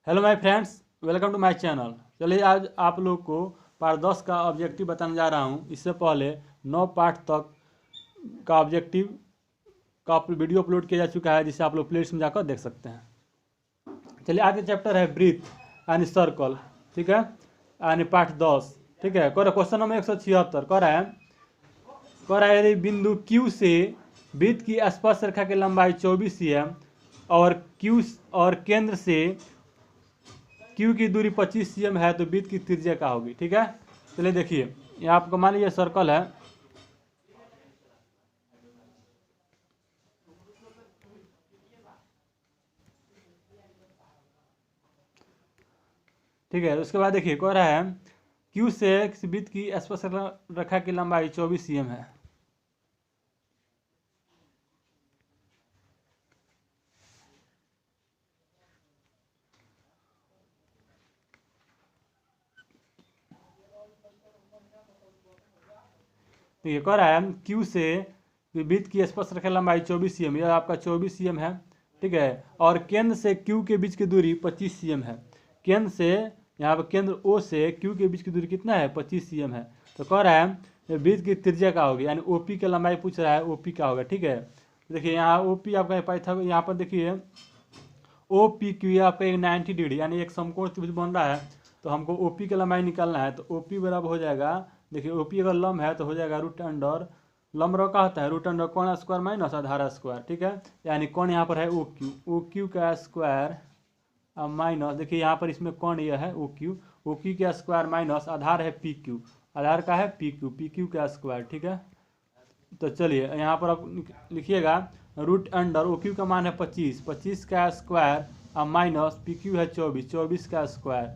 Hello my friends, welcome to my channel. चलिए आज आप लोग को पार्ट 10 का ऑब्जेक्टिव बताने जा रहा हूं। इससे पहले 9 पार्ट तक का ऑब्जेक्टिव का वीडियो अपलोड किया जा चुका है, जिसे आप लोग प्लेलिस्ट में जाकर देख सकते हैं। चलिए आज का चैप्टर है ब्रीथ एंड सर्कल, ठीक है, यानी पार्ट 10, ठीक है। क्वेश्चन नंबर 176 कह रहा है यदि बिंदु Q से वृत्त की स्पर्श रेखा की लंबाई 24 cm और केंद्र से Q की दूरी 25 cm है तो वृत्त की त्रिज्या क्या होगी, ठीक है। चलिए देखिए, यहाँ आपको मान लीजिए सर्कल है, ठीक है। उसके बाद देखिए कह रहा है Q से किसी वृत्त की स्पर्श रेखा की लंबाई 24 cm है, ठीक है। कह रहा है Q से वृत्त की स्पर्श रेखा लंबाई 24 cm, यह आपका 24 cm है, ठीक है। और केंद्र से Q के बीच की दूरी 25 cm है। केंद्र से यहाँ पर केंद्र O से Q के बीच की दूरी कितना है, 25 cm है। तो कह रहा है वृत्त की त्रिज्या क्या होगी, यानी OP की लंबाई पूछ रहा है, OP क्या होगा, ठीक है। देखिए यहाँ OP आपका पाइथागोरस, यहाँ पर देखिए OPQ आपका एक 90 डिग्री यानी एक समकोण त्रिभुज बन रहा है। तो हमको OP की लंबाई निकालना है, तो OP बराबर हो जाएगा, देखिए OP अगर लंब है तो हो जाएगा रूट अंडर, लंब का होता है रूट अंडर कोण स्क्वायर माइनस आधार स्क्वायर, ठीक है। यानी कोण यहाँ पर है OQ का स्क्वायर माइनस, देखिए यहाँ पर इसमें कोण यह है OQ का स्क्वायर माइनस आधार है PQ, आधार का है PQ का स्क्वायर, ठीक है। तो चलिए यहाँ पर आप लिखिएगा रूट अंडर OQ का मान है 25 का स्क्वायर और माइनस PQ है 24 का स्क्वायर,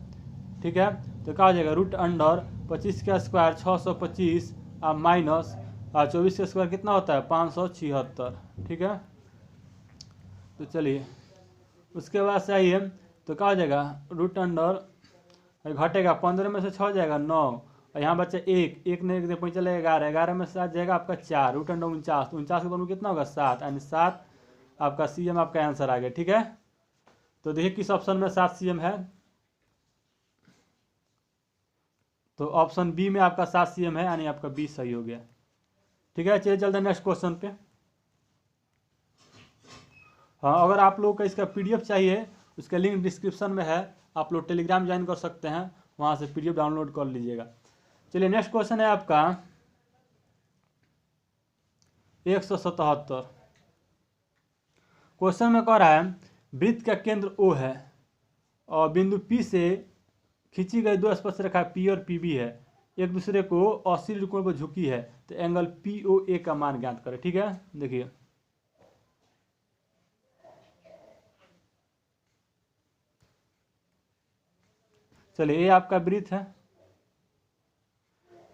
ठीक है। तो क्या हो जाएगा रूट अंडर 25 का स्क्वायर 625 और माइनस 24 का स्क्वायर कितना होता है 576, ठीक है। तो चलिए उसके बाद से आइए, तो क्या हो जाएगा रूट अंडर घटेगा 15 में से 6 जाएगा 9 और यहाँ बच्चा एक ने एक पहुँच चलेगा 11 में से आ जाएगा आपका 4 रूट अंडर 49 के दोनों कितना होगा 7, यानी 7 आपका CM आपका आंसर आ गया, ठीक है। तो देखिए किस ऑप्शन में 7 CM है, तो ऑप्शन बी में आपका 7 CM है, यानी आपका बी सही हो गया, ठीक है। चलिए चलते हैं नेक्स्ट क्वेश्चन पे। हाँ, अगर आप लोग का इसका PDF चाहिए, उसका लिंक डिस्क्रिप्शन में है, आप लोग टेलीग्राम ज्वाइन कर सकते हैं, वहाँ से PDF डाउनलोड कर लीजिएगा। चलिए नेक्स्ट क्वेश्चन है आपका 177। क्वेश्चन में कह रहा है वृत्त का केंद्र O है और बिंदु P से खींची गई दो स्पर्श रेखा P और PB है, एक दूसरे को 80 डिग्री कोण पर झुकी है, तो एंगल POA का मान ज्ञात करें, ठीक है। देखिए चलिए ये आपका वृत्त है,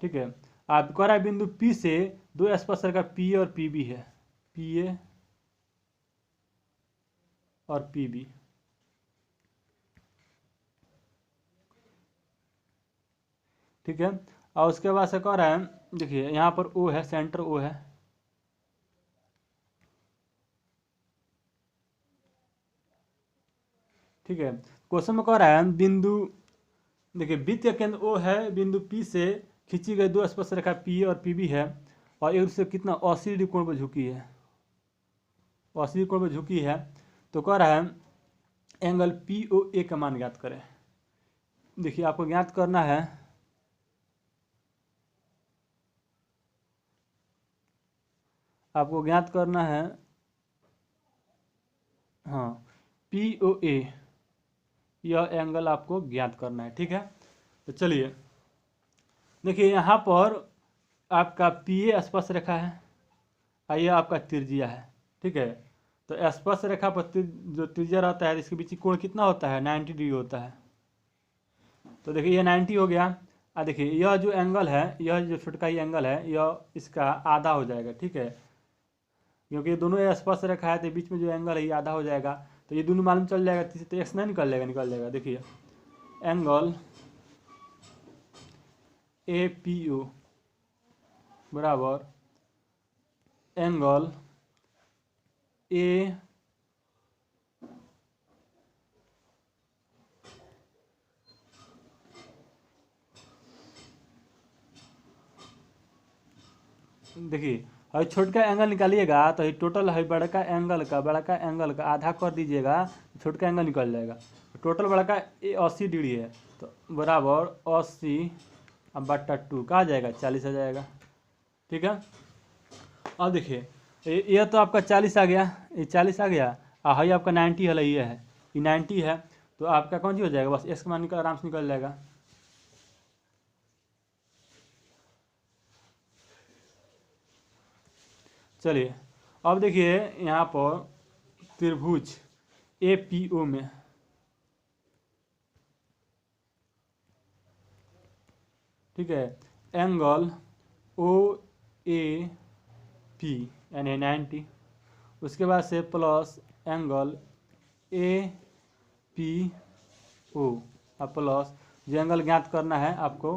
ठीक है। आप कह रहा है बिंदु P से दो स्पर्श रेखा PA और PB है, PA और PB, ठीक है। और उसके बाद से कह रहा है देखिए यहाँ पर O है, सेंटर O है, ठीक है। क्वेश्चन में कह रहा है बिंदु, देखिए वृत्त का केंद्र O है, बिंदु P से खींची गई दो स्पर्श रेखा PA और PB है और एक दूसरे कितना 80 डिग्री कोण पर झुकी है, 80 डिग्री कोण पर झुकी है। तो कह रहा है एंगल POA का मान ज्ञात करें। देखिए आपको ज्ञात करना है, आपको ज्ञात करना है, हाँ POA, यह एंगल आपको ज्ञात करना है, ठीक है। तो चलिए देखिए यहाँ पर आपका PA स्पर्श रेखा है और यह आपका त्रिज्या है, ठीक है। तो स्पर्श रेखा पर जो त्रिज्या रहता है इसके बीच कोण कितना होता है 90 डिग्री होता है। तो देखिए ये 90 हो गया, और देखिए यह जो एंगल है, यह जो छोटका ही एंगल है, यह इसका आधा हो जाएगा, ठीक है। क्योंकि दोनों स्पर्श रेखा है तो बीच में जो एंगल है ये आधा हो जाएगा, तो ये दोनों मालूम चल जाएगा, तो एक्स नहीं निकल जाएगा। देखिए एंगल APO बराबर एंगल देखिए अभी छोटका एंगल निकालिएगा तो ये टोटल है बड़का एंगल का आधा कर दीजिएगा, छोटका एंगल निकल जाएगा। टोटल बड़का 80 डिग्री है, तो बराबर 80/2 का आ जाएगा 40 आ जाएगा। ठीक है, अब देखिए ये तो आपका 40 आ गया, ये 40 आ गया, और ये आपका 90 है, ये है, ये 90 है, तो आपका कौन सी हो जाएगा, बस एक्स का मान निकल आराम से निकल जाएगा। चलिए अब देखिए यहाँ पर त्रिभुज APO में, ठीक है, एंगल OAP यानी 90, उसके बाद से प्लस एंगल APO और प्लस जो एंगल ज्ञात करना है आपको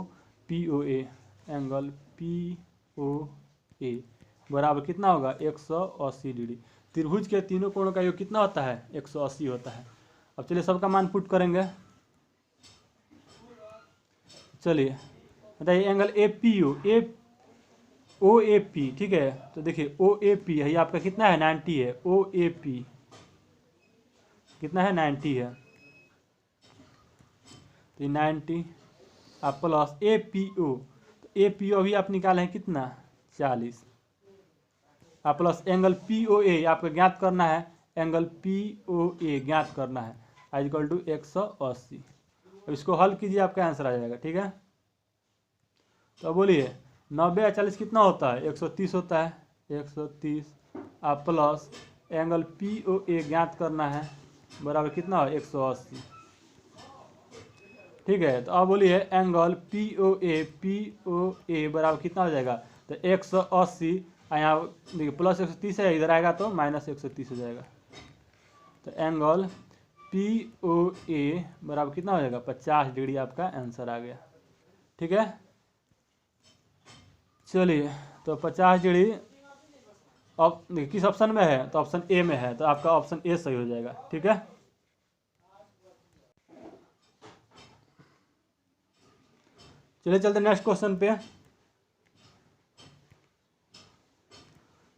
POA, एंगल POA बराबर कितना होगा 180 डिग्री। त्रिभुज के तीनों कोणों का योग कितना होता है 180 होता है। अब चलिए सबका मान पुट करेंगे। चलिए बताइए एंगल APO OAP, ठीक है, तो देखिए OAP है, ये आपका कितना है 90 है, OAP कितना है 90 है, तो 90 आप प्लस APO, तो APO भी आप निकाले हैं कितना 40, आप प्लस एंगल POA आपको ज्ञात करना है, एंगल POA ज्ञात करना है इक्वल टू 180। अब इसको हल कीजिए आपका आंसर आ जाएगा। ठीक है, तो बोलिए 90 और 40 कितना होता है 130 होता है, 130 आप प्लस एंगल POA ज्ञात करना है बराबर कितना हो 180। ठीक है, तो अब बोलिए एंगल POA बराबर कितना हो जाएगा, तो 180, यहाँ देखिए प्लस 130 है, इधर आएगा तो माइनस 130 हो जाएगा, तो एंगल POA बराबर कितना हो जाएगा 50 डिग्री, आपका आंसर आ गया। ठीक है, चलिए तो 50 डिग्री अब देखिए किस ऑप्शन में है, तो ऑप्शन ए में है, तो आपका ऑप्शन ए सही हो जाएगा। ठीक है, चलिए चलते नेक्स्ट क्वेश्चन पे।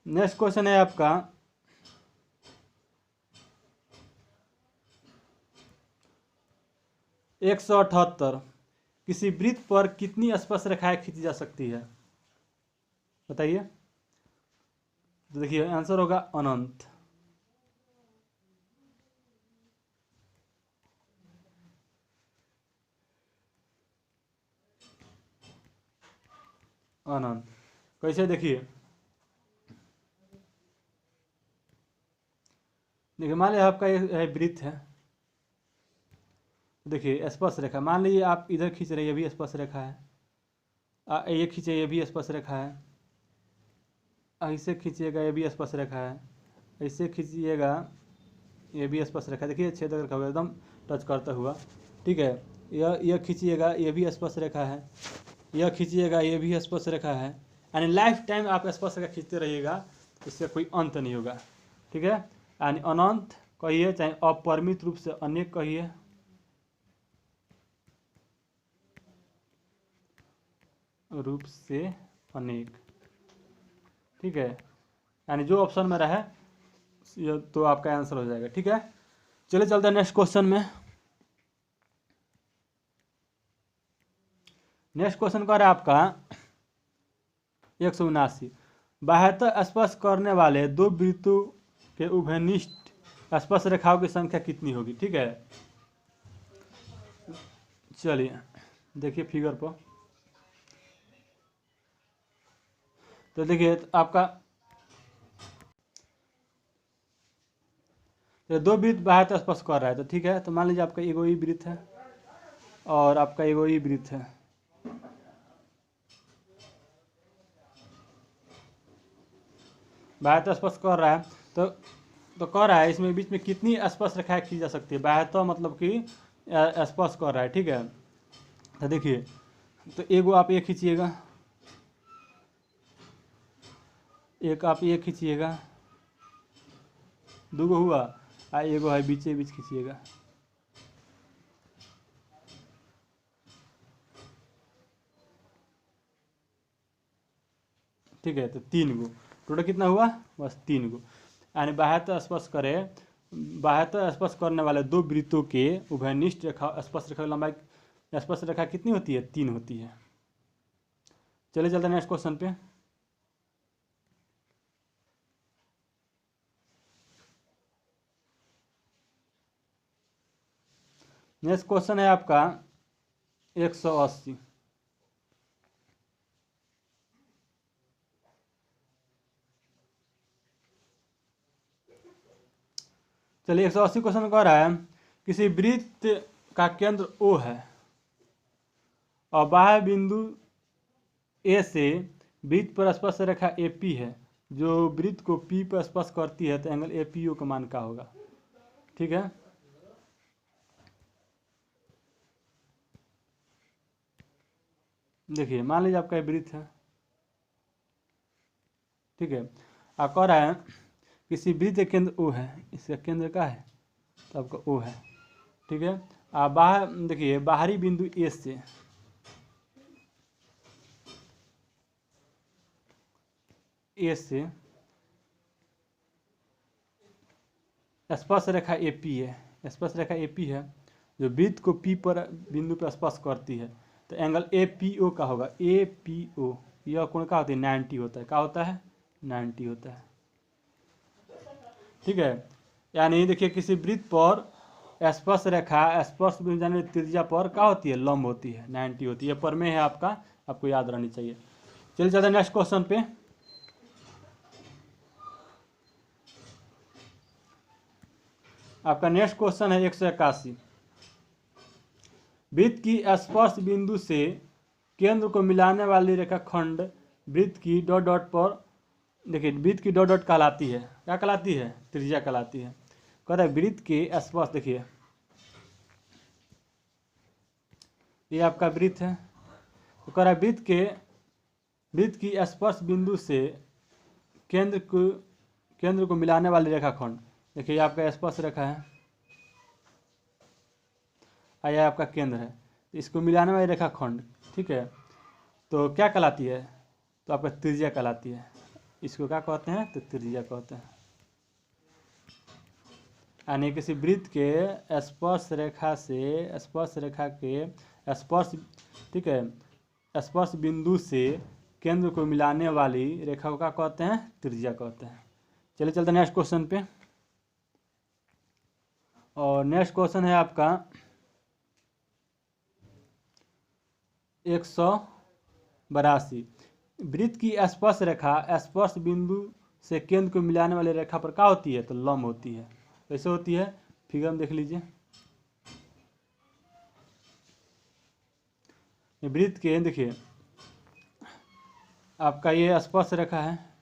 नेक्स्ट क्वेश्चन है आपका 178, किसी वृत्त पर कितनी स्पर्श रेखाएं खींची जा सकती है, बताइए। तो देखिए आंसर होगा अनंत। अनंत कैसे, देखिए मान लीजिए आपका ये वृत्त है, देखिए स्पर्श रेखा, मान लीजिए आप इधर खींच रहे हैं, ये भी स्पर्श रेखा है, ये खींचे ये भी स्पर्श रेखा है, ऐसे खींचिएगा ये भी स्पर्श रेखा है, ऐसे खींचिएगा ये भी स्पर्श रेखा, देखिए छेद रेखा हुआ एकदम टच करता हुआ। ठीक है, यह खींचिएगा ये भी स्पर्श रेखा है, यह खींचिएगा ये भी स्पर्श रेखा है, यानी लाइफ टाइम आप स्पर्श रेखा खींचते रहिएगा, इससे कोई अंत नहीं होगा। ठीक है, यानी अनंत कहिए चाहे अपरिमित रूप से अनेक कहिए, रूप से अनेक। ठीक है, यानी जो ऑप्शन में रहे ये तो आपका आंसर हो जाएगा। ठीक है, चलिए चलते हैं नेक्स्ट क्वेश्चन में। नेक्स्ट क्वेश्चन का है आपका 179, बाह्यतः स्पर्श करने वाले दो वृत्तों के उभयनिष्ठ स्पर्श रेखाओं की संख्या कितनी होगी। ठीक है, चलिए देखिए फिगर पर, तो देखिए आपका तो दो वृत्त बाह्यतः स्पर्श कर रहा है, तो ठीक है, तो मान लीजिए आपका एगो ही वृत्त है और आपका एगो ही वृत्त है, बाह्यतः स्पर्श कर रहा है, तो कह रहा है इसमें बीच में कितनी स्पर्श रेखाएं खींची जा सकती है, बाह्यतः मतलब कि स्पर्श कर रहा है। ठीक है, तो देखिए तो एगो आप ये खींचिएगा, एक आप ये खींचिएगा, दूगो हुआ, एगो है बीचे बीच खींचिएगा, ठीक है, तो 3 गो टोटल कितना हुआ, बस 3 गो। यानी बाह्यतः स्पर्श करे, बाह्यतः स्पर्श करने वाले दो वृत्तों के उभयनिष्ठ रेखा स्पर्श रेखा की लंबाई, स्पर्श रेखा कितनी होती है, 3 होती है। चलिए चलते हैं नेक्स्ट क्वेश्चन पे। नेक्स्ट क्वेश्चन है आपका 180। चलिए 180 क्वेश्चन कह रहा है, किसी वृत्त का केंद्र O है और बाह्य बिंदु A से वृत्त पर स्पर्श रेखा AP है, जो वृत्त को P पर स्पर्श करती है, तो एंगल APO का मान क्या होगा। ठीक है, देखिए मान लीजिए आपका वृत्त है, ठीक है, आप कह रहा है किसी वृत्त का केंद्र O है, इसका केंद्र क्या है, तो आपका O है। ठीक है, आप बाहर देखिए बाहरी बिंदु A से स्पर्श रेखा AP है, स्पर्श रेखा AP है जो वृत्त को P पर बिंदु पर स्पर्श करती है, तो एंगल APO का होगा, APO यह कोण का होता है 90 होता है, क्या होता है 90 होता है। ठीक है, यानी देखिए किसी वृत्त पर स्पर्श रेखा स्पर्श बिंदु जाने त्रिज्या पर क्या होती है, लंब होती है, 90 होती है। यह प्रमेय है आपका, आपको याद रहनी चाहिए। चलिए चलते हैं नेक्स्ट क्वेश्चन पे। आपका नेक्स्ट क्वेश्चन है 181। वृत्त की स्पर्श बिंदु से केंद्र को मिलाने वाली रेखाखंड वृत्त की डॉट डॉट पर, देखिए वृत्त की डॉट डॉट कहलाती है, क्या कहलाती है, त्रिज्या कहलाती है। कह रहा है वृत्त के स्पर्श, देखिए ये आपका वृत्त है, तो कह रहा है वृत्त की स्पर्श बिंदु से केंद्र को मिलाने वाली रेखाखंड, देखिए आपका स्पर्श रेखा है, यह आपका केंद्र है, इसको मिलाने वाली रेखाखंड, ठीक है, तो क्या कहलाती है, तो आपका त्रिज्या कहलाती है। इसको क्या कहते हैं, तो त्रिज्या कहते हैं। यानी किसी वृत्त के स्पर्श रेखा से स्पर्श रेखा के स्पर्श, ठीक है, स्पर्श बिंदु से केंद्र को मिलाने वाली रेखा को क्या कहते हैं, त्रिज्या कहते हैं। चलिए चलते हैं नेक्स्ट क्वेश्चन पे। और नेक्स्ट क्वेश्चन है आपका 182। वृत्त की स्पर्श रेखा स्पर्श बिंदु से केंद्र को मिलाने वाली रेखा पर क्या होती है, तो लंब होती है। कैसे होती है, फिगर में देख लीजिए। वृत्त के देखिए आपका ये स्पर्श रेखा है,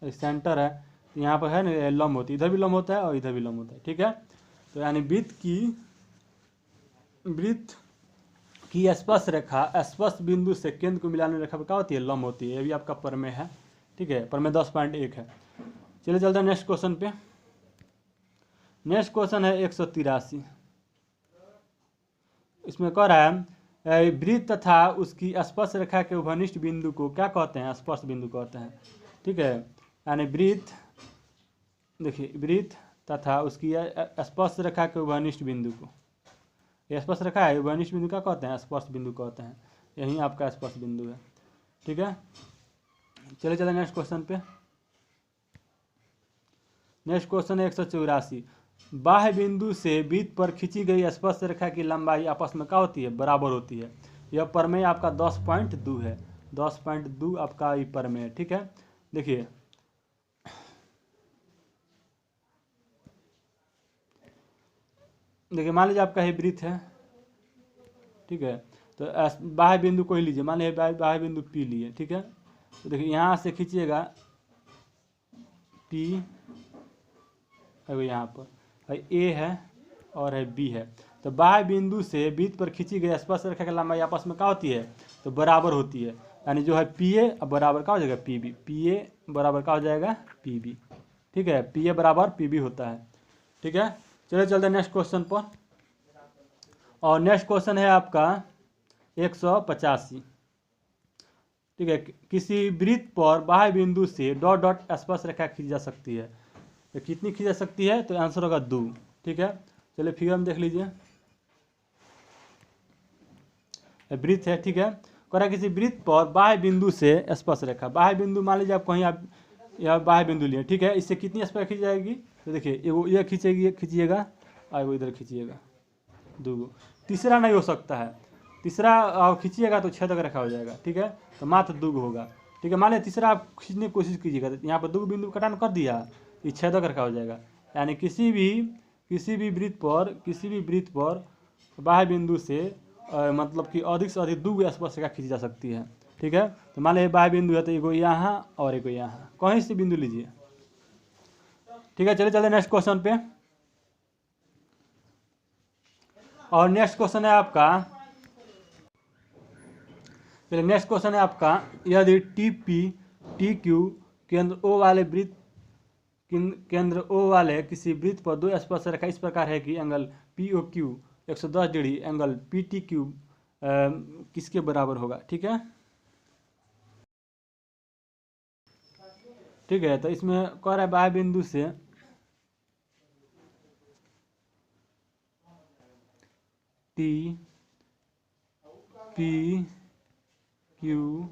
सेंटर है, यहाँ पर है ना लंब होती है, इधर भी लंब होता है और इधर भी लंब होता है। ठीक है, तो यानी वृत्त की स्पर्श रेखा स्पर्श बिंदु से केंद्र को मिलाने रेखा पर क्या होती है, लंब होती है। ये भी आपका प्रमेय है। ठीक है, प्रमेय 10.1 है। चलिए चलते हैं नेक्स्ट क्वेश्चन पे। नेक्स्ट क्वेश्चन है 183। इसमें कह रहा है वृत्त तथा उसकी स्पर्श रेखा के उभयनिष्ठ बिंदु को क्या कहते हैं, स्पर्श बिंदु कहते हैं। ठीक है, यानी वृत्त, देखिए वृत्त तथा उसकी स्पर्श रेखा के उभयनिष्ठ बिंदु को, ये स्पर्श रेखा है, उभयनिष्ठ बिंदु क्या कहते हैं, स्पर्श बिंदु कहते हैं। यही आपका स्पर्श बिंदु है। ठीक है, चलिए चलिए नेक्स्ट क्वेश्चन पे। नेक्स्ट क्वेश्चन है 184। बाह्य बिंदु से वृत्त पर खींची गई स्पर्श रेखा की लंबाई आपस में क्या होती है, बराबर होती है। यह प्रमेय आपका 10.2 है। 10.2 आपका ये प्रमेय है। ठीक है, देखिए मान लीजिए आपका ये वृत्त है, ठीक है, तो बाह्य बिंदु को ही लीजिए, मान लीजिए बाह्य बिंदु P लिए। ठीक है, तो देखिए यहाँ से खींचिएगा P, यहाँ पर A है और है B है, तो बाह्य बिंदु से वृत्त पर खींची गई स्पर्श रेखा की लंबाई आपस में क्या होती है, तो बराबर होती है। यानी जो है पी ए बराबर क्या हो जाएगा, पी बी। पी ए बराबर क्या हो जाएगा, पी बी। ठीक है, पी ए बराबर पी बी होता है। ठीक है, चलिए चलते हैं नेक्स्ट क्वेश्चन पर। और नेक्स्ट क्वेश्चन है आपका 185। ठीक है, किसी वृत्त पर बाह्य बिंदु से डॉट डॉट स्पर्श रेखा खींची जा सकती है। तो कितनी खींची जा सकती है, तो आंसर होगा 2। ठीक है, चलिए फिगर में देख लीजिए, वृत्त है। ठीक है, कह रहा है किसी वृत्त पर बाह्य बिंदु से स्पर्श रेखा, बाह्य बिंदु मान लीजिए आप कहीं आप यह बाह्य बिंदु लिए। ठीक है, इससे कितनी स्पर्श खींची जाएगी, तो देखिए एगो ये खींचेगी, खींचिएगा, और वो इधर खींचिएगा, 2। तीसरा नहीं हो सकता है, तीसरा खींचिएगा तो छेदक रेखा हो जाएगा। ठीक है, तो मात्र 2 होगा। ठीक है, मान लिया तीसरा आप खींचने की कोशिश कीजिएगा, तो यहाँ पर 2 बिंदु कटान कर दिया, ये छेदक रेखा हो जाएगा। यानी किसी भी वृत्त पर बाह्य बिंदु से मतलब कि अधिक से अधिक 2 स्पर्श रेखा खींची जा सकती है। ठीक है, तो मान लीजिए बाह्य बिंदु है, तो एगो यहाँ और एगो यहाँ, कहीं से बिंदु लीजिए। ठीक है, चलिए चलिए नेक्स्ट क्वेश्चन पे। और नेक्स्ट क्वेश्चन है आपका, चलिए नेक्स्ट क्वेश्चन है आपका, यदि टी पी टी क्यू केंद्र ओ वाले किसी वृत्त पर 2 स्पर्श रेखा इस प्रकार है कि angle P O Q 110 degree, angle P T Q किसके बराबर होगा। ठीक है, ठीक है, तो इसमें कह रहा है बाह्य बिंदु से टी पी क्यू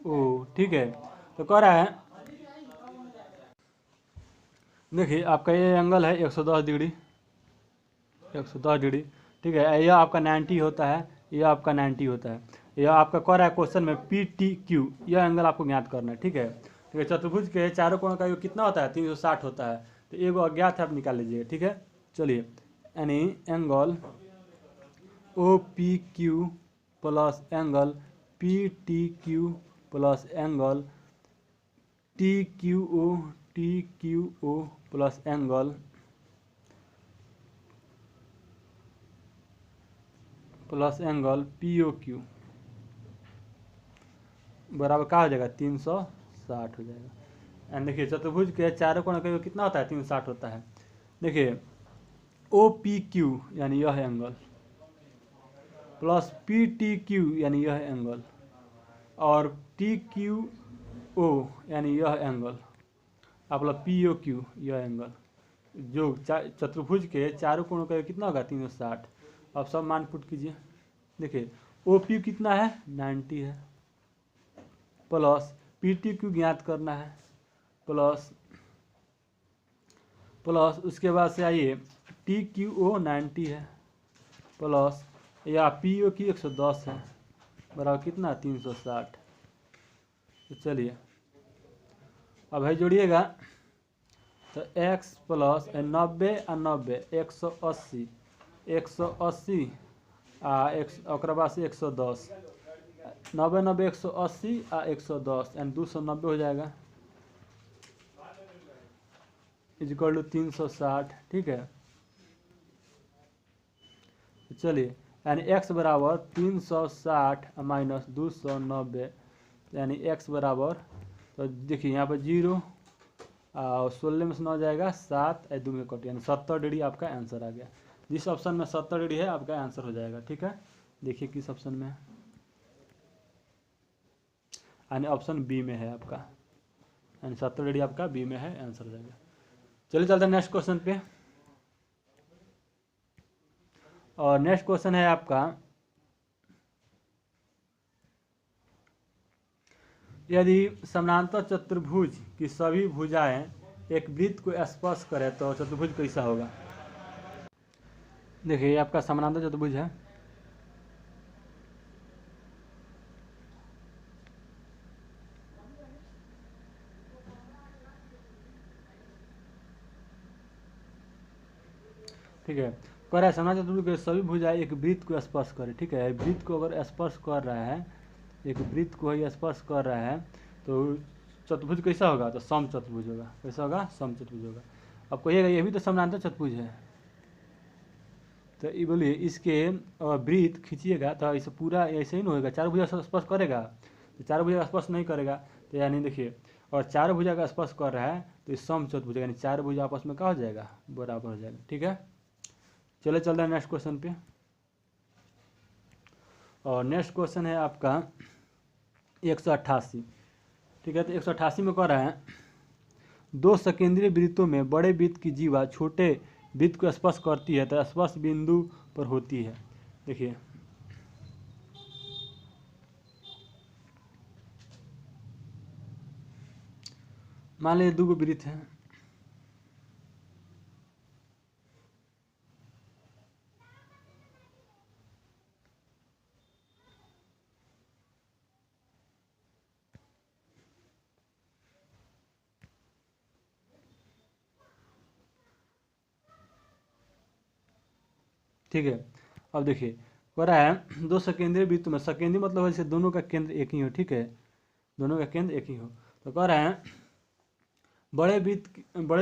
ओ। ठीक है, तो कह रहा है देखिए आपका ये एंगल है 110 डिग्री, 110 डिग्री। ठीक है, यह आपका 90 होता है, यह आपका 90 होता है। यह आपका कह रहा है क्वेश्चन में पी टी क्यू, यह एंगल आपको ज्ञात करना है। ठीक है, ठीक है, चतुर्भुज के चारों कोण का योग कितना होता है, 360 होता है। तो एगो अज्ञात है, आप निकाल लीजिए। ठीक है, चलिए, यानी angle O P Q plus angle P T Q plus angle T Q O plus angle P O Q बराबर क्या हो जाएगा, 360 हो जाएगा। एंड देखिए चतुर्भुज के चारों कोण का योग कितना होता है, 360 होता है। देखिए ओ पी क्यू यानी यह angle plus P T Q यानी यह एंगल और टी क्यू ओ यानी यह एंगल आप मतलब पी ओ क्यू यह एंगल, जो चतुर्भुज के चारों कोणों का कितना होगा, 360। अब सब मान पुट कीजिए। देखिए ओ पी कितना है, 90 है, प्लस पी टी क्यू ज्ञात करना है, प्लस उसके बाद से आइए टी क्यू ओ 90 है, प्लस या पी ओ की 110 है, बराबर कितना, 360। तो चलिए अब है जोड़िएगा, तो x प्लस 90 और 90 180 और बाद से 110, 90 90 180 और 110 यानी 290 हो जाएगा, इक्वल टू 360। ठीक है, चलिए यानी x बराबर 360 माइनस 290 यानी x बराबर, तो देखिए यहाँ पर 0 और 16 में से 9 जाएगा 7 और 2 में कट, यानी 70 डिग्री आपका आंसर आ गया। जिस ऑप्शन में 70 डिग्री है आपका आंसर हो जाएगा। ठीक है, देखिए किस ऑप्शन में है, यानी ऑप्शन बी में है आपका, यानी 70 डिग्री आपका बी में है, आंसर हो जाएगा। चलिए चलते हैं नेक्स्ट क्वेश्चन पे। और नेक्स्ट क्वेश्चन है आपका, यदि समानांतर चतुर्भुज की सभी भुजाएं एक वृत्त को स्पर्श करें तो चतुर्भुज कैसा होगा। देखिए आपका समानांतर चतुर्भुज है, ठीक है, कह रहा है समानांतर चतुर्भुज के सभी भुजाएं एक वृत्त को स्पर्श करें। ठीक है, वृत्त को अगर स्पर्श कर रहा है, एक वृत्त को ही स्पर्श कर रहा है तो चतुर्भुज कैसा होगा, तो सम चतुर्भुज होगा। कैसा होगा, सम चतुर्भुज होगा। अब कहिएगा ये भी तो समानांतर चतुर्भुज है, तो ये बोलिए इसके वृत्त खींचिएगा तो इसे पूरा ऐसे ही नहीं होगा, चार भुजा से स्पर्श करेगा, तो चार भुजा स्पर्श नहीं करेगा, तो यानी देखिए और चार भुजा का स्पर्श कर रहा है तो इस सम चतुर्भुज यानी चार भुजा आपस में क्या हो जाएगा, बराबर हो जाएगा। ठीक है, चले चल रहे हैं नेक्स्ट क्वेश्चन पे। और नेक्स्ट क्वेश्चन है आपका 188। ठीक है, तो 188 में कह रहा है दो सकेंद्रीय वृत्तों में बड़े वृत्त की जीवा छोटे वृत्त को स्पर्श करती है तो स्पर्श बिंदु पर होती है। देखिए मान लीजिए दो वृत्त हैं, ठीक है। अब देखिए कह रहा है दो सकेंद्रीय वृत्त में, सकेंद्रीय मतलब है जैसे दोनों का केंद्र एक ही हो, ठीक है, दोनों का केंद्र एक ही हो, तो कह रहे हैं बड़े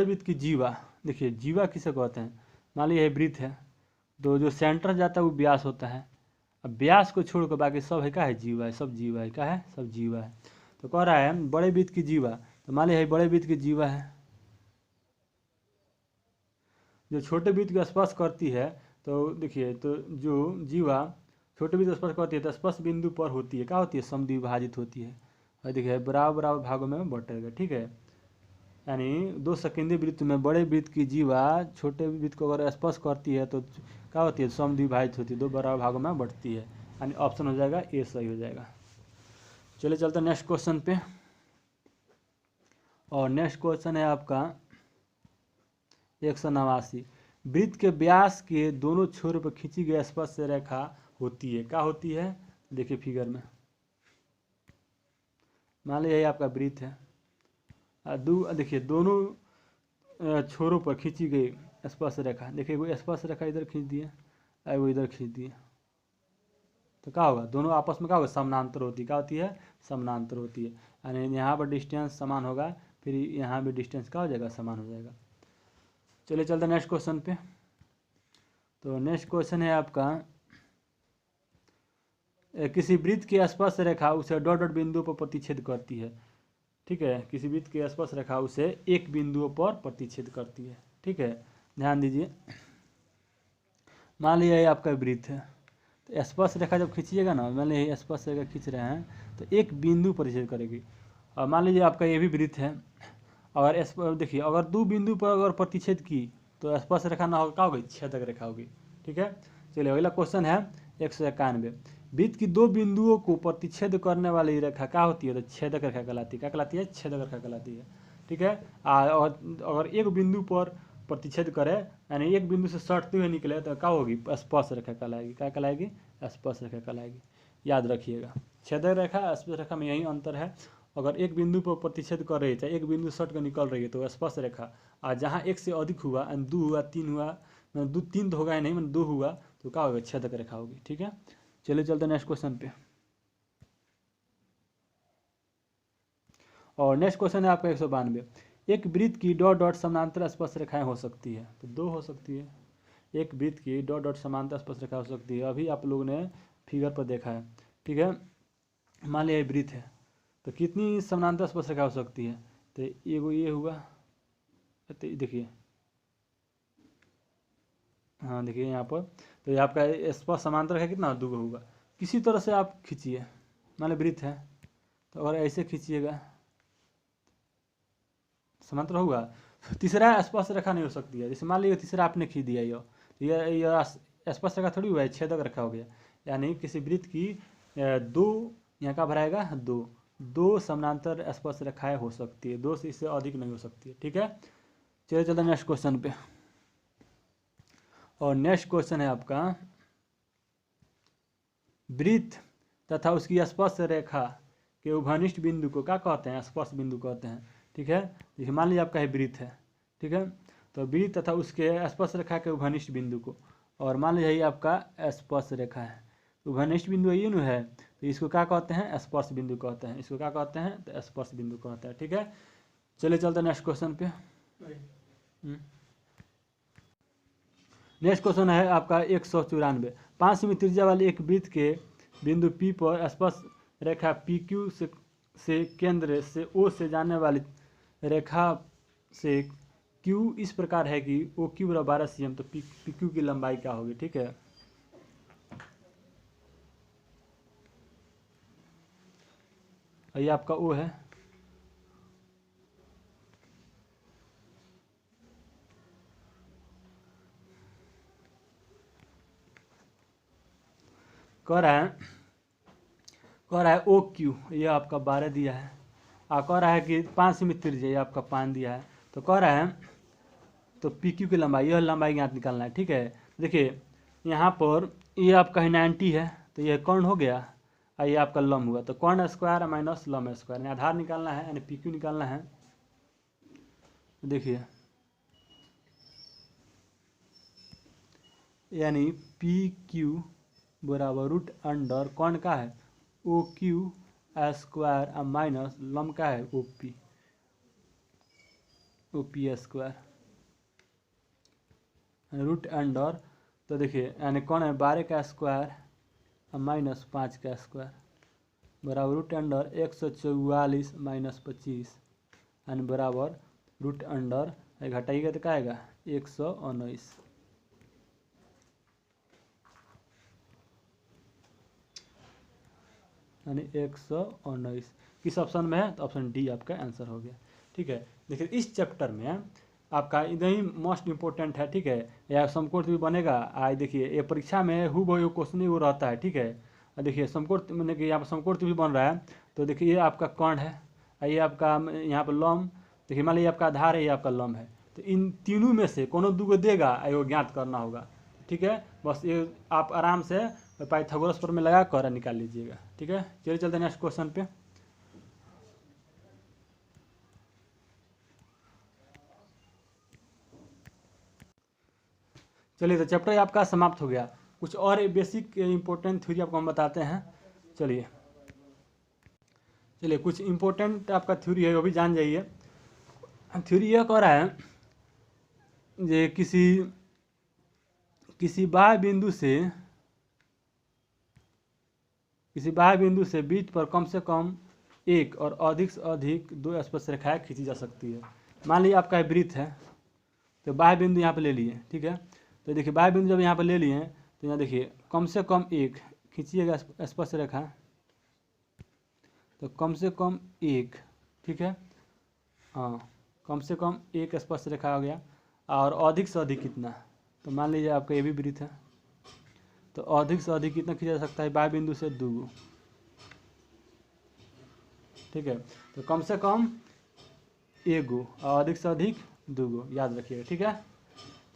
वृत्त की जीवा, देखिए जीवा किसे कहते हैं, मान लीजिए वृत्त है तो जो सेंटर जाता है वो व्यास होता है, अब व्यास को छोड़कर बाकी सब है क्या है, जीवा है, सब जीवा है, क्या है, सब जीवा है। तो कह रहा है बड़े वृत्त की जीवा, तो मान लीजिए बड़े वृत्त की जीवा है जो छोटे वृत्त को स्पर्श करती है, तो देखिए तो जो जीवा छोटे वृत्त को स्पर्श करती है तो स्पर्श बिंदु पर होती है, क्या होती है, समद्विभाजित होती है, और देखिए बराबर बराबर भागों में बटेगा। ठीक है, यानी दो सकेंद्रीय वृत्त में बड़े वृत्त की जीवा छोटे वृत्त को अगर स्पर्श करती है तो क्या होती है, समद्विभाजित होती है, दो बराबर भागों में बढ़ती है, यानी ऑप्शन हो जाएगा ए सही हो जाएगा। चलिए चलते हैं नेक्स्ट क्वेश्चन पे। और नेक्स्ट क्वेश्चन है आपका 189। वृत्त के व्यास के दोनों छोरों पर खींची गई स्पर्श रेखा होती है, क्या होती है, देखिए फिगर में मान लीजिए आपका वृत्त है, देखिए दोनों छोरों पर खींची गई स्पर्श रेखा, देखिए वो स्पर्श रेखा इधर खींच दिए और वो इधर खींच दिए, तो क्या होगा, दोनों आपस में क्या होगा, समानांतर होती है, क्या होती है, समानांतर होती है, यानी यहाँ पर डिस्टेंस समान होगा, फिर यहाँ भी डिस्टेंस क्या हो जाएगा, समान हो जाएगा। चलिए चलते हैं नेक्स्ट क्वेश्चन पे। तो नेक्स्ट क्वेश्चन है आपका किसी वृत्त की स्पर्श रेखा उसे डॉट डॉट बिंदु पर प्रतिच्छेद करती है। ठीक है, किसी वृत्त की स्पर्श रेखा उसे एक बिंदु पर प्रतिच्छेद करती है। ठीक है, ध्यान दीजिए, मान लीजिए आपका वृत्त है तो स्पर्श रेखा जब खींचिएगा ना, मान लीजिए स्पर्श रेखा खींच रहे हैं तो एक बिंदु प्रतिच्छेद करेगी, और मान लीजिए आपका ये भी वृत्त है, अगर देखिए अगर दो बिंदु पर अगर प्रतिच्छेद की तो स्पर्श रेखा ना होगा, क्या होगी, छेदक रेखा होगी। ठीक है, चलिए अगला क्वेश्चन है 191। वृत्त की दो बिंदुओं को प्रतिच्छेद करने वाली रेखा क्या होती है, तो छेदक रेखा कहलाती है, क्या कहलाती है, छेदक रेखा कहलाती है। ठीक है, और अगर एक बिंदु पर प्रतिच्छेद करे यानी एक बिंदु से सटते हुए निकले तो क्या होगी, स्पर्श रेखा कहलाएगी, क्या कहलाएगी, स्पर्श रेखा कहलाएगी। याद रखिएगा, छेदक रेखा स्पर्श रेखा में यही अंतर है, अगर एक बिंदु पर प्रतिच्छेद कर रही है चाहे एक बिंदु सट कर निकल रही है तो स्पर्श रेखा, और जहाँ एक से अधिक हुआ, दो हुआ, तीन हुआ, दो तीन तो होगा ही नहीं, मैंने दो हुआ तो क्या होगा, छेदक रेखा होगी। ठीक है, चलिए चलते हैं नेक्स्ट क्वेश्चन पे। और नेक्स्ट क्वेश्चन है आपका 192। एक वृत्त की डॉट डॉट समानांतर स्पर्श रेखाएं हो सकती है, तो दो हो सकती है, एक वृत्त की डॉट डॉट समानांतर स्पर्श रेखा हो सकती है, अभी आप लोगों ने फिगर पर देखा है। ठीक है, मान लिया वृत्त है तो कितनी समानांतर स्पर्श रेखा हो सकती है, तो एगो ये हुआ, तो देखिए हाँ देखिए यहाँ पर, तो ये आपका स्पर्श समांतर है कितना, दो होगा, किसी तरह से आप खींचिए, मान लो वृत्त है तो अगर ऐसे खींचिएगा समांतर होगा, तीसरा स्पर्श रेखा नहीं हो सकती है, जैसे मान लीजिए तीसरा आपने खींच दिया ये स्पर्श रेखा थोड़ी हुआ है, छेदक रेखा हो गया, यानी किसी वृत्त की दो यहाँ का भराएगा, दो समानांतर स्पर्श रेखाएं हो सकती है, दो से इससे अधिक नहीं हो सकती है। ठीक है, चलिए चलते नेक्स्ट क्वेश्चन पे। और नेक्स्ट क्वेश्चन है आपका वृत्त तथा उसकी स्पर्श रेखा के उभयनिष्ठ बिंदु को क्या कहते हैं, स्पर्श बिंदु कहते हैं। ठीक है, देखिए मान लीजिए आपका वृत्त है, ठीक है, तो वृत्त तथा उसके स्पर्श रेखा के उभयनिष्ठ बिंदु को, और मान लीजिए आपका स्पर्श रेखा है, उभयनिष्ठ बिंदु ये न है तो इसको क्या कहते हैं, स्पर्श बिंदु कहते हैं, इसको क्या कहते हैं, तो स्पर्श बिंदु कहते हैं। ठीक है, चलिए चलते हैं नेक्स्ट क्वेश्चन पे। नेक्स्ट क्वेश्चन है आपका 194। 5 सेमी त्रिज्या वाले एक वृत्त के बिंदु P पर स्पर्श रेखा PQ से केंद्र से O से जाने वाली रेखा से Q इस प्रकार है कि OQ बराबर 12 cm, तो PQ की लंबाई क्या होगी। ठीक है, ये आपका O है, कह रहा है OQ, ये आपका 12 दिया है, कह रहा है कि 5 सेमी त्रिज्या, ये आपका 5 दिया है, तो कह रहा है तो PQ की लंबाई, यह लंबाई ज्ञात निकालना है। ठीक है, देखिए यहाँ पर ये आपका 90 है, तो यह कर्ण हो गया, ये आपका लंब हुआ, तो कर्ण स्क्वायर माइनस लंब स्क्वायर, आधार निकालना है यानी PQ निकालना है। देखिए यानी PQ बराबर रूट अंडर कर्ण का है OQ स्क्वायर माइनस लंब का है OP स्क्वायर रूट अंडर, तो देखिए यानी कौन है 12 का स्क्वायर माइनस 5 का स्क्वायर बराबर रूट अंडर 144 माइनस 25 यानी बराबर रूट अंडर घटाइएगा तो क्या आएगा 119। यानी 119 किस ऑप्शन में है, तो ऑप्शन डी आपका आंसर हो गया। ठीक है, देखिए इस चैप्टर में आपका इधर ही मोस्ट इम्पोर्टेंट है। ठीक है, या समकोण भी बनेगा, आज देखिए ये परीक्षा में हु वो क्वेश्चन ही वो रहता है। ठीक है, देखिए समकोण मैंने कि यहाँ पर समकोण भी बन रहा है, तो देखिए ये आपका कर्ण है, ये आपका यहाँ पर लंब, देखिए मान लीजिए आपका आधार है, ये आपका लंब है, तो इन तीनों में से कोनो दो को देगा, वो ज्ञात करना होगा। ठीक है, बस ये आप आराम से पाइथागोरस पर में लगा कर निकाल लीजिएगा। ठीक है, चलिए चलते हैं नेक्स्ट क्वेश्चन पे। चलिए, तो चैप्टर आपका समाप्त हो गया। कुछ और बेसिक इंपॉर्टेंट थ्योरी आपको हम बताते हैं। चलिए कुछ इंपॉर्टेंट आपका थ्योरी है, वो भी जान जाइए। थ्योरी यह कह रहा है जे किसी बाह्य बिंदु से वृत्त पर कम से कम एक और अधिक से अधिक दो स्पर्श रेखाएं खींची जा सकती है। मान लीजिए आपका वृत्त है, तो बाह्य बिंदु यहाँ पे ले लिए। ठीक है, तो देखिए बाह्य बिंदु जब यहाँ पे ले लिए, तो यहाँ देखिए कम से कम एक खींचिएगा स्पर्श रेखा, तो कम से कम एक। ठीक है, हाँ कम से कम एक स्पर्श रेखा हो गया, और अधिक से अधिक कितना, तो मान लीजिए आपका ये भी वृत्त है, तो अधिक से अधिक कितना खींचा जा सकता है बाह्य बिंदु से 2 गो। ठीक है, तो कम से कम 1 गो और अधिक से अधिक 2 गो, याद रखिएगा। ठीक है,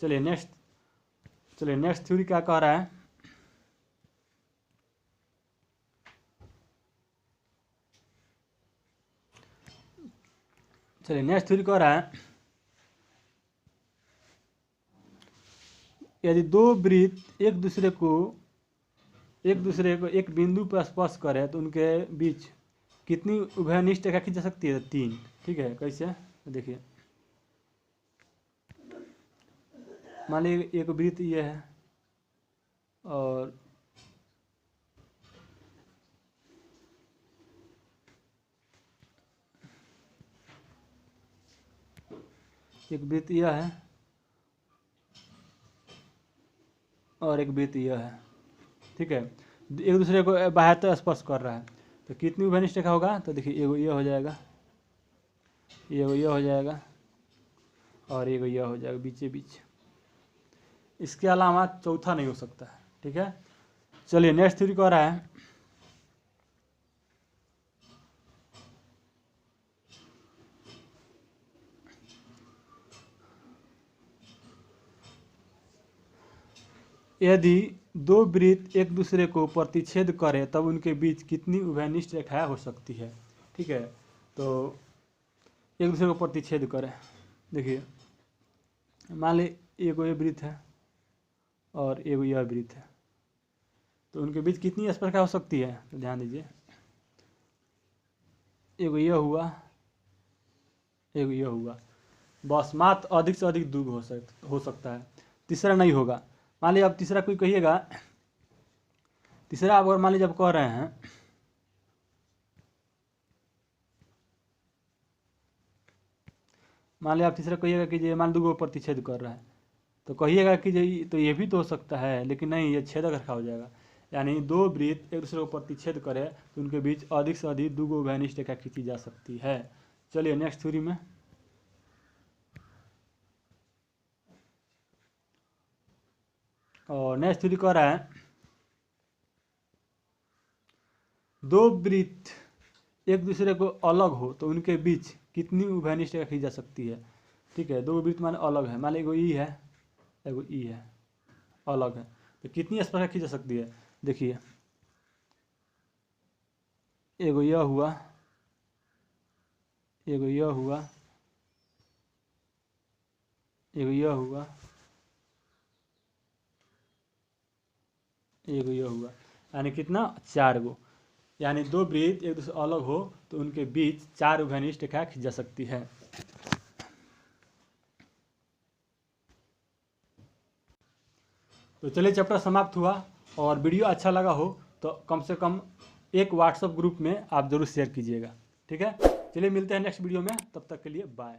चलिए नेक्स्ट थ्योरी क्या कह रहा है। चलिए नेक्स्ट थ्योरी कह रहा है यदि दो वृत्त एक दूसरे को एक बिंदु पर स्पर्श करें, तो उनके बीच कितनी उभयनिष्ठ रेखा खींच जा सकती है, 3। ठीक है, कैसे, देखिए मान लीजिए एक वृत्त ये है और एक वृत्त यह है और एक वृत्त यह है। ठीक है, एक दूसरे को बाह्यतः स्पर्श कर रहा है, तो कितनी उभयनिष्ठ रेखा होगा, तो देखिए एगो ये हो जाएगा, एगो ये हो जाएगा और एगो ये हो जाएगा बीचे बीच, इसके अलावा चौथा नहीं हो सकता है। ठीक है, चलिए नेक्स्ट थ्योरी कह रहा है यदि दो वृत्त एक दूसरे को प्रतिच्छेद करें, तब उनके बीच कितनी उभयनिष्ठ रेखाएं हो सकती है। ठीक है, तो एक दूसरे को प्रतिच्छेद करें, देखिए मान ली एगो ये वृत्त है और एगो यह वृत्त है, तो उनके बीच कितनी स्पर्शरेखा हो सकती है, तो ध्यान दीजिए एगो यह हुआ, एगो यह हुआ, बस मात्र अधिक से अधिक 2 हो सकता है, तीसरा नहीं होगा। मान लीजिए अब तीसरा कोई कहिएगा, तीसरा आप अगर मान लीजिए आप कह रहे हैं मान लीजिए आप तीसरा कहिएगा कि ये मान 2 को प्रतिच्छेद कर रहा है, तो कहिएगा कि ये भी तो हो सकता है, लेकिन नहीं, ये छेदक रेखा हो जाएगा। यानी 2 वृत्त एक दूसरे को प्रतिच्छेद करे तो उनके बीच अधिक से अधिक 2 उभयनिष्ठ रेखा खींची जा सकती है। चलिए नेक्स्ट थ्योरी में, और नेक्स्ट थ्योरी कह रहा है 2 वृत्त एक दूसरे को अलग हो तो उनके बीच कितनी उभयनिष्ठ रेखा खींची जा सकती है। ठीक है, 2 वृत्त माने अलग है, मान लीजिए एगो ई है, एगो ई है, अलग है, तो कितनी स्पर्शरेखा खींची जा सकती है। देखिए एगो यह हुआ, एगो यह हुआ, एगो यह हुआ, एगो यह हुआ, यानी कितना 4 गो। यानी 2 वृत्त एक दूसरे अलग हो तो उनके बीच 4 उभयनिष्ठ रेखा खींची जा सकती है। तो चलिए चैप्टर समाप्त हुआ, और वीडियो अच्छा लगा हो तो कम से कम एक व्हाट्सएप ग्रुप में आप जरूर शेयर कीजिएगा। ठीक है, चलिए मिलते हैं नेक्स्ट वीडियो में, तब तक के लिए बाय।